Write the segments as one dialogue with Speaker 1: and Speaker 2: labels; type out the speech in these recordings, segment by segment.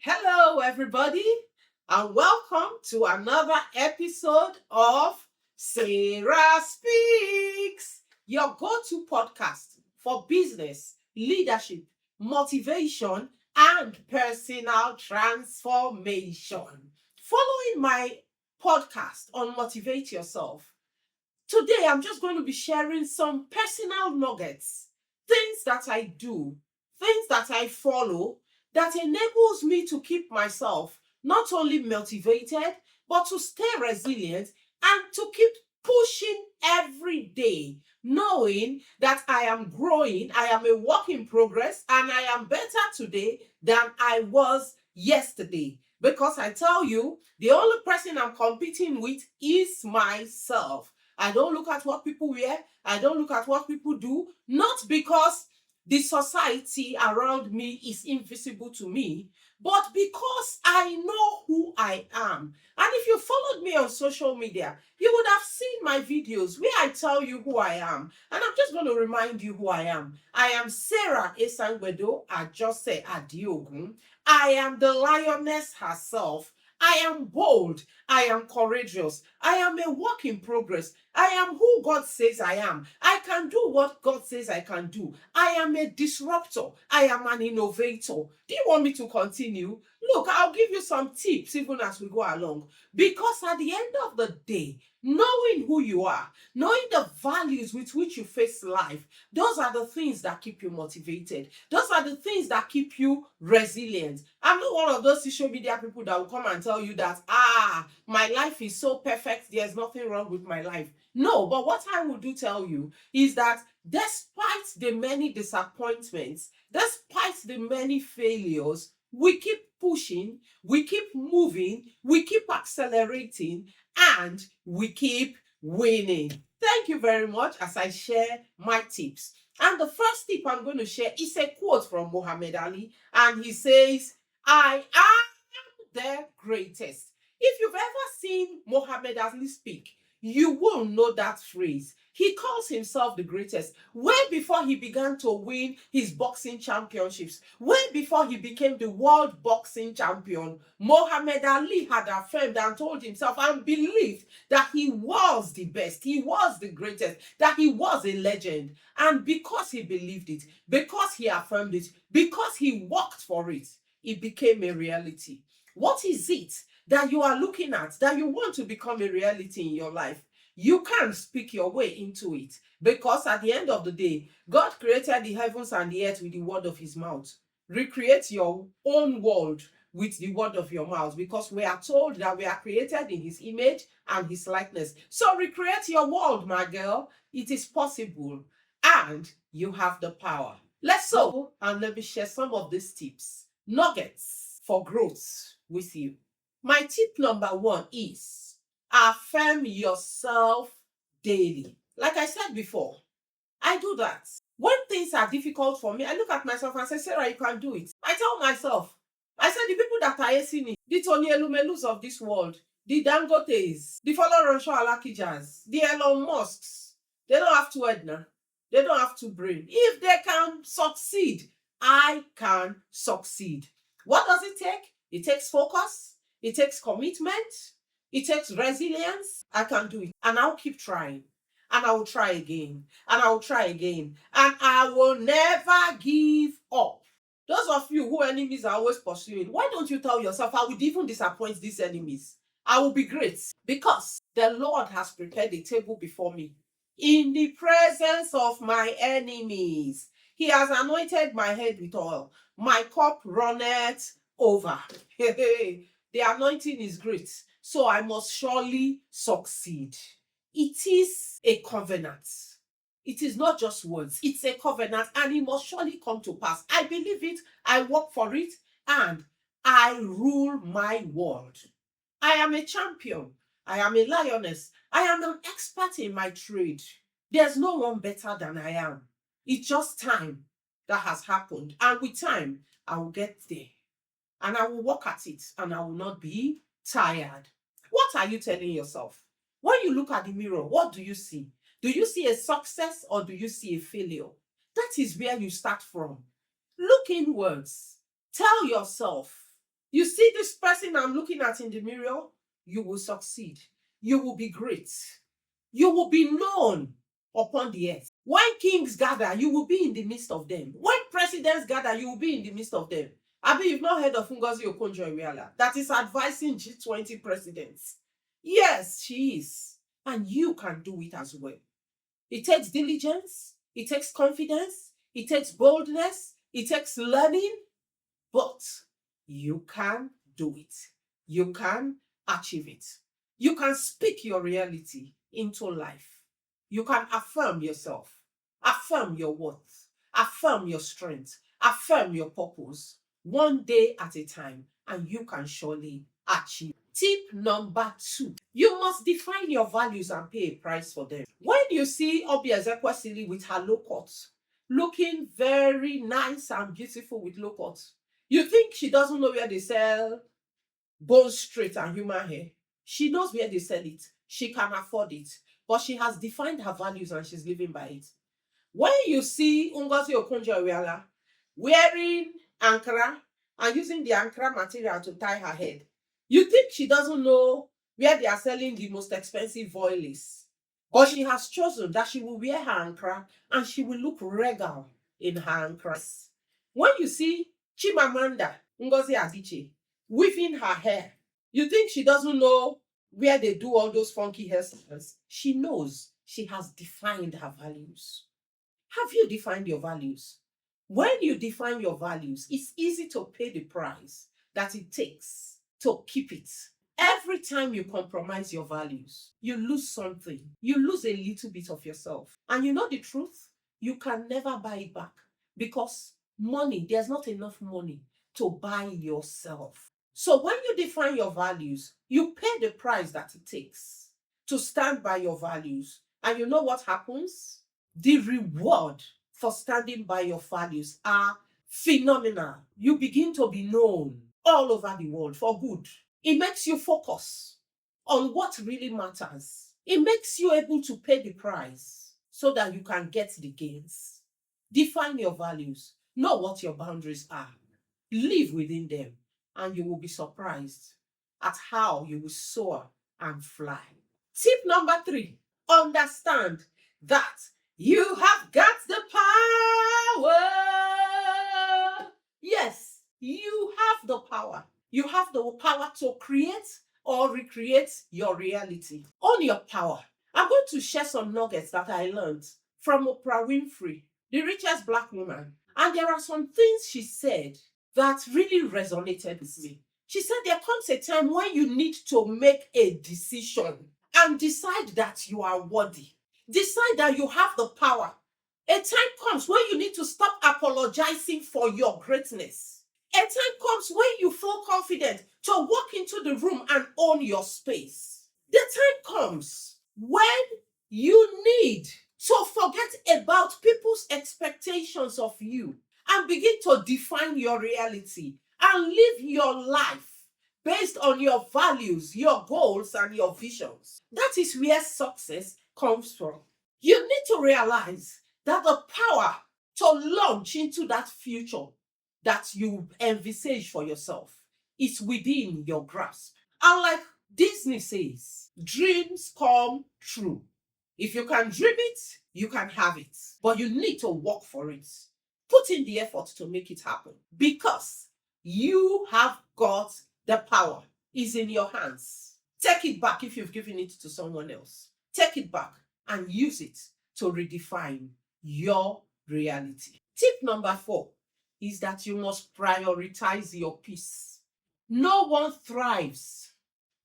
Speaker 1: Hello, everybody, and welcome to another episode of Sarah Speaks, your go to podcast for business, leadership, motivation, and personal transformation. Following my podcast on Motivate Yourself, today I'm just going to be sharing some personal nuggets, things that I do, things that I follow that enables me to keep myself not only motivated, but to stay resilient and to keep pushing every day, knowing that I am growing, I am a work in progress, and I am better today than I was yesterday. Because I tell you, the only person I'm competing with is myself. I don't look at what people wear. I don't look at what people do. Not because the society around me is invisible to me, but because I know who I am. And if you followed me on social media, you would have seen my videos where I tell you who I am. And I'm just going to remind you who I am. I am Sarah Esangwedo Ajose Adiogun. I am the lioness herself. I am bold. I am courageous. I am a work in progress. I am who God says I am. I can do what God says I can do. I am a disruptor. I am an innovator. Do you want me to continue? Look, I'll give you some tips even as we go along. Because at the end of the day, knowing who you are, knowing the values with which you face life, those are the things that keep you motivated. Those are the things that keep you resilient. I'm not one of those social media people that will come and tell you that, my life is so perfect, there's nothing wrong with my life. No, but what I will do tell you is that despite the many disappointments, despite the many failures, we keep pushing, we keep moving, we keep accelerating, and we keep winning. Thank you very much as I share my tips. And the first tip I'm going to share is a quote from Muhammad Ali, and he says, I am the greatest. If you've ever seen Muhammad Ali speak, you will know that phrase. He calls himself the greatest. Way before he began to win his boxing championships, way before he became the world boxing champion, Muhammad Ali had affirmed and told himself and believed that he was the best, he was the greatest, that he was a legend. And because he believed it, because he affirmed it, because he worked for it, it became a reality. What is it that you are looking at that you want to become a reality in your life? You can't speak your way into it, because at the end of the day, God created the heavens and the earth with the word of his mouth. Recreate your own world with the word of your mouth, because we are told that we are created in his image and his likeness. So recreate your world, my girl. It is possible and you have the power. Let's go and let me share some of these tips, nuggets for growth with you. My tip number one is affirm yourself daily. Like I said before, I do that. When things are difficult for me, I look at myself and say, Sarah, you can do it. I tell myself, I said, the people that are acing me, the Tony Elumelus of this world, the Dangotes, the Folorunsho Alakijas, the Elon Musks, they don't have to Edna. They don't have to brain. If they can succeed, I can succeed. What does it take? It takes focus. It takes commitment. It takes resilience. I can do it. And I'll keep trying. And I will try again. And I will try again. And I will never give up. Those of you who enemies are always pursuing, why don't you tell yourself, I would even disappoint these enemies? I will be great, because the Lord has prepared a table before me in the presence of my enemies. He has anointed my head with oil. My cup runneth over. The anointing is great, so I must surely succeed. It is a covenant. It is not just words, it's a covenant, and it must surely come to pass. I believe it, I work for it, and I rule my world. I am a champion. I am a lioness. I am an expert in my trade. There's no one better than I am. It's just time that has happened. And with time, I will get there. And I will work at it. And I will not be tired. What are you telling yourself? When you look at the mirror, what do you see? Do you see a success or do you see a failure? That is where you start from. Look inwards. Tell yourself, You see this person I'm looking at in the mirror, you will succeed. You will be great. You will be known upon the earth. When kings gather, you will be in the midst of them. When presidents gather, you will be in the midst of them. Abi, you've not heard of Ngozi Okonjo-Iweala that is advising G20 presidents. Yes, she is. And you can do it as well. It takes diligence, it takes confidence, it takes boldness, it takes learning, but you can do it. You can achieve it. You can speak your reality into life. You can affirm yourself, affirm your worth, affirm your strength, affirm your purpose one day at a time, and you can surely achieve. Tip number 2, you must define your values and pay a price for them. When you see Obi Ezekwesili with her low cut, looking very nice and beautiful with low cut, you think she doesn't know where they sell bone straight and human hair? She knows where they sell it. She can afford it. But she has defined her values and she's living by it. When you see Ngozi Okonjo-Iweala wearing Ankara and using the Ankara material to tie her head, you think she doesn't know where they are selling the most expensive voiles. But she has chosen that she will wear her Ankara and she will look regal in her Ankara. When you see Chimamanda Ngozi Adichie weaving her hair, you think she doesn't know where they do all those funky hairstyles. She knows. She has defined her values. Have you defined your values? When you define your values, it's easy to pay the price that it takes to keep it. Every time you compromise your values, you lose something. You lose a little bit of yourself. And you know the truth? You can never buy it back because money, there's not enough money to buy yourself. So when you define your values, you pay the price that it takes to stand by your values. And you know what happens? The reward for standing by your values are phenomenal. You begin to be known all over the world for good. It makes you focus on what really matters. It makes you able to pay the price so that you can get the gains. Define your values. Know what your boundaries are. Live within them, and you will be surprised at how you will soar and fly. Tip number 3, understand that you have got the power. Yes, you have the power. You have the power to create or recreate your reality. Own your power. I'm going to share some nuggets that I learned from Oprah Winfrey, the richest Black woman. And there are some things she said that really resonated with me. She said there comes a time when you need to make a decision and decide that you are worthy. Decide that you have the power. A time comes when you need to stop apologizing for your greatness. A time comes when you feel confident to walk into the room and own your space. The time comes when you need to forget about people's expectations of you and begin to define your reality and live your life based on your values, your goals, and your visions. That is where success comes from. You need to realize that the power to launch into that future that you envisage for yourself is within your grasp. And like Disney says, dreams come true. If you can dream it, you can have it. But you need to work for it. Put in the effort to make it happen because you have got the power. It's in your hands. Take it back if you've given it to someone else. Take it back and use it to redefine your reality. Tip number 4 is that you must prioritize your peace. No one thrives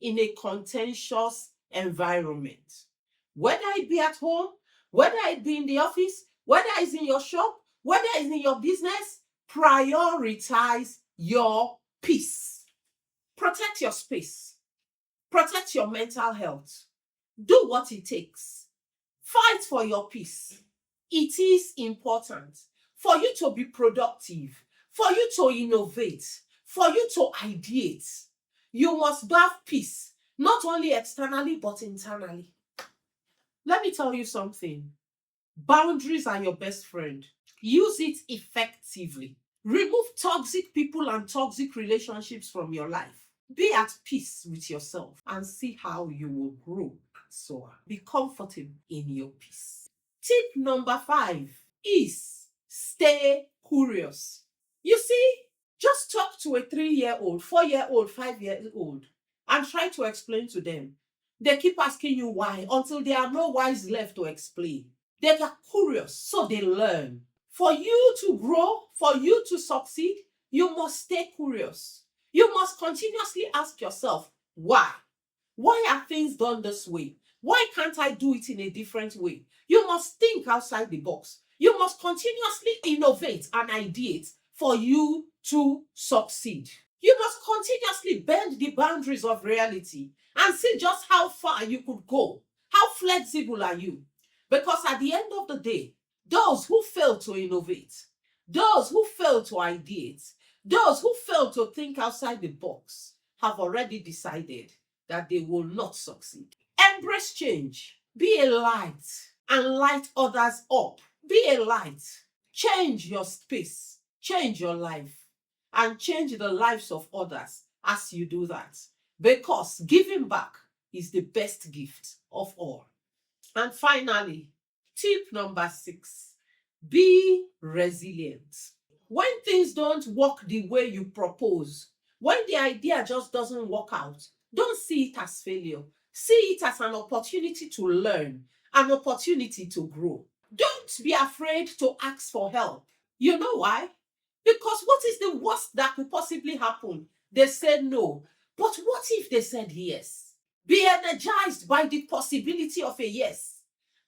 Speaker 1: in a contentious environment. Whether it be at home, whether it be in the office, whether it's in your shop, whether it's in your business, prioritize your peace. Protect your space. Protect your mental health. Do what it takes. Fight for your peace. It is important for you to be productive, for you to innovate, for you to ideate. You must have peace, not only externally, but internally. Let me tell you something. Boundaries are your best friend. Use it effectively. Remove toxic people and toxic relationships from your life. Be at peace with yourself and see how you will grow. So be comfortable in your peace. Tip number 5 is stay curious. You see, just talk to a 3-year-old, 4-year-old, 5-year-old and try to explain to them. They keep asking you why until there are no whys left to explain. They are curious, so they learn. For you to grow, for you to succeed, you must stay curious. You must continuously ask yourself, why? Why are things done this way? Why can't I do it in a different way? You must think outside the box. You must continuously innovate and ideate for you to succeed. You must continuously bend the boundaries of reality and see just how far you could go. How flexible are you? Because at the end of the day, those who fail to innovate, those who fail to ideate, those who fail to think outside the box have already decided that they will not succeed. Embrace change. Be a light and light others up. Be a light. Change your space. Change your life. And change the lives of others as you do that. Because giving back is the best gift of all. And finally, tip number 6, be resilient. When things don't work the way you propose, when the idea just doesn't work out, don't see it as failure. See it as an opportunity to learn, an opportunity to grow. Don't be afraid to ask for help. You know why? Because what is the worst that could possibly happen? They said no. But what if they said yes? Be energized by the possibility of a yes.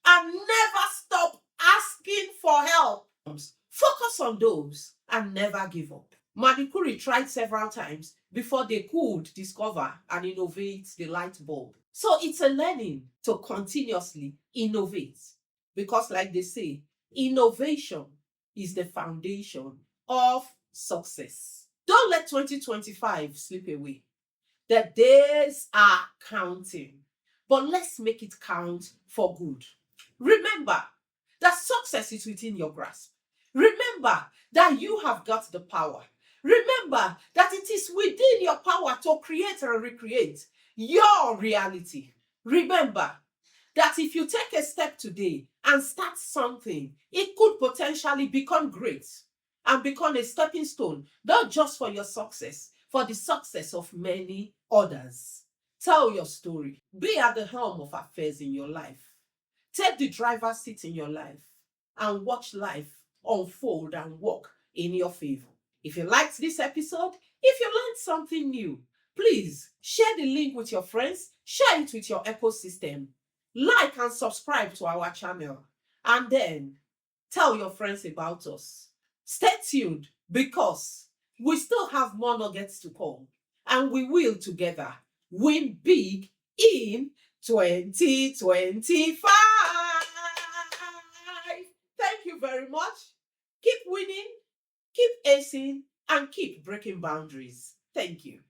Speaker 1: And never stop asking for help. Focus on those and never give up. Marie tried several times before they could discover and innovate the light bulb. So it's a learning to continuously innovate. Because, like they say, innovation is the foundation of success. Don't let 2025 slip away. The days are counting, but let's make it count for good. Remember that success is within your grasp. Remember that you have got the power. Remember that it is within your power to create and recreate your reality. Remember that if you take a step today and start something, it could potentially become great and become a stepping stone, not just for your success, for the success of many others. Tell your story. Be at the helm of affairs in your life. Take the driver's seat in your life and watch life unfold and work in your favor. If you liked this episode, if you learned something new, please share the link with your friends, share it with your ecosystem, like and subscribe to our channel, and then tell your friends about us. Stay tuned because we still have more nuggets to come, and we will together win big in 2025. Thank you very much. Keep winning, keep acing, and keep breaking boundaries. Thank you.